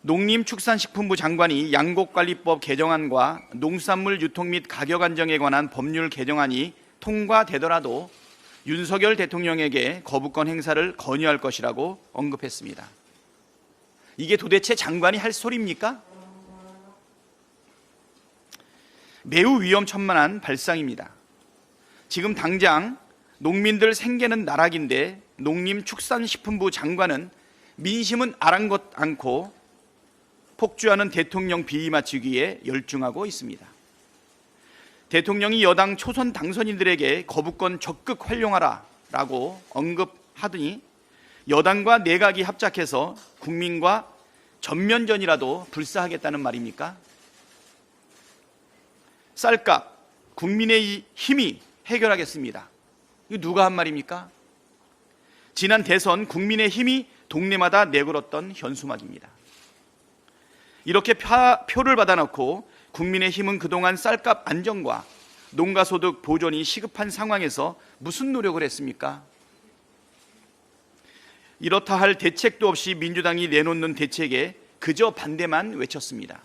농림축산식품부 장관이 양곡관리법 개정안과 농수산물 유통 및 가격 안정에 관한 법률 개정안이 통과되더라도 윤석열 대통령에게 거부권 행사를 건의할 것이라고 언급했습니다. 이게 도대체 장관이 할 소리입니까? 매우 위험천만한 발상입니다. 지금 당장 농민들 생계는 나락인데 농림축산식품부 장관은 민심은 아랑곳 않고 폭주하는 대통령 비위 맞추기에 열중하고 있습니다. 대통령이 여당 초선 당선인들에게 거부권 적극 활용하라 라고 언급하더니 여당과 내각이 합작해서 국민과 전면전이라도 불사하겠다는 말입니까? 쌀값, 국민의 힘이 해결하겠습니다. 이거 누가 한 말입니까? 지난 대선 국민의 힘이 동네마다 내걸었던 현수막입니다. 이렇게 표를 받아놓고 국민의힘은 그동안 쌀값 안정과 농가소득 보존이 시급한 상황에서 무슨 노력을 했습니까? 이렇다 할 대책도 없이 민주당이 내놓는 대책에 그저 반대만 외쳤습니다.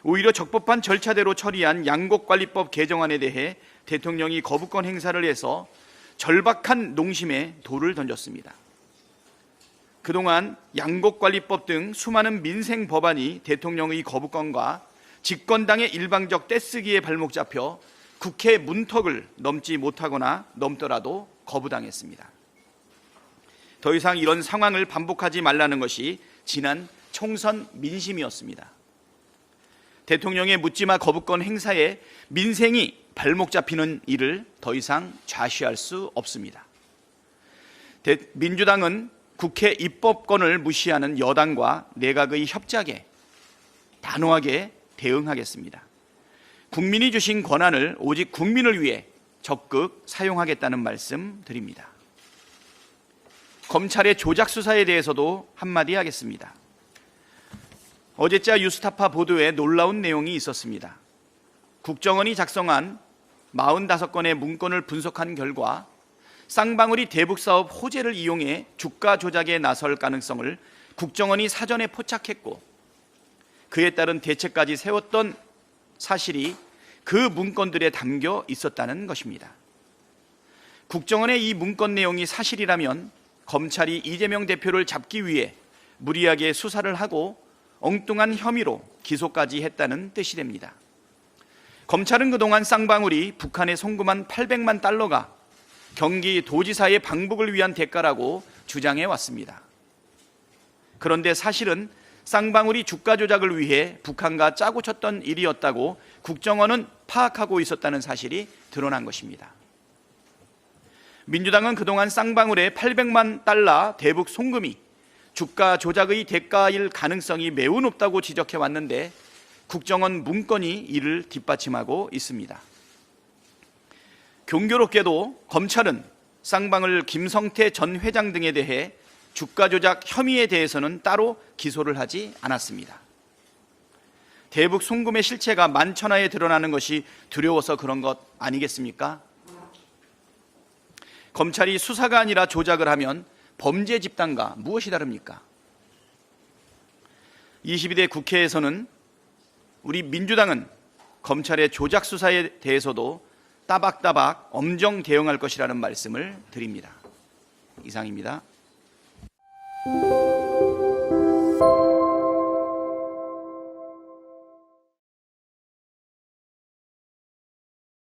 오히려 적법한 절차대로 처리한 양곡관리법 개정안에 대해 대통령이 거부권 행사를 해서 절박한 농심에 돌을 던졌습니다. 그동안 양곡관리법 등 수많은 민생 법안이 대통령의 거부권과 집권당의 일방적 떼쓰기에 발목 잡혀 국회 문턱을 넘지 못하거나 넘더라도 거부당했습니다. 더 이상 이런 상황을 반복하지 말라는 것이 지난 총선 민심이었습니다. 대통령의 묻지마 거부권 행사에 민생이 발목 잡히는 일을 더 이상 좌시할 수 없습니다. 민주당은 국회 입법권을 무시하는 여당과 내각의 협작에 단호하게 대응하겠습니다. 국민이 주신 권한을 오직 국민을 위해 적극 사용하겠다는 말씀 드립니다. 검찰의 조작 수사에 대해서도 한마디 하겠습니다. 어제자 유스타파 보도에 놀라운 내용이 있었습니다. 국정원이 작성한 45건의 문건을 분석한 결과 쌍방울이 대북사업 호재를 이용해 주가 조작에 나설 가능성을 국정원이 사전에 포착했고 그에 따른 대책까지 세웠던 사실이 그 문건들에 담겨 있었다는 것입니다. 국정원의 이 문건 내용이 사실이라면 검찰이 이재명 대표를 잡기 위해 무리하게 수사를 하고 엉뚱한 혐의로 기소까지 했다는 뜻이 됩니다. 검찰은 그동안 쌍방울이 북한에 송금한 800만 달러가 경기 도지사의 방북을 위한 대가라고 주장해 왔습니다. 그런데 사실은 쌍방울이 주가 조작을 위해 북한과 짜고 쳤던 일이었다고 국정원은 파악하고 있었다는 사실이 드러난 것입니다. 민주당은 그동안 쌍방울의 800만 달러 대북 송금이 주가 조작의 대가일 가능성이 매우 높다고 지적해 왔는데 국정원 문건이 이를 뒷받침하고 있습니다. 경교롭게도 검찰은 쌍방울 김성태 전 회장 등에 대해 주가 조작 혐의에 대해서는 따로 기소를 하지 않았습니다. 대북 송금의 실체가 만천하에 드러나는 것이 두려워서 그런 것 아니겠습니까? 검찰이 수사가 아니라 조작을 하면 범죄 집단과 무엇이 다릅니까? 22대 국회에서는 우리 민주당은 검찰의 조작 수사에 대해서도 따박따박 엄정 대응할 것이라는 말씀을 드립니다. 이상입니다.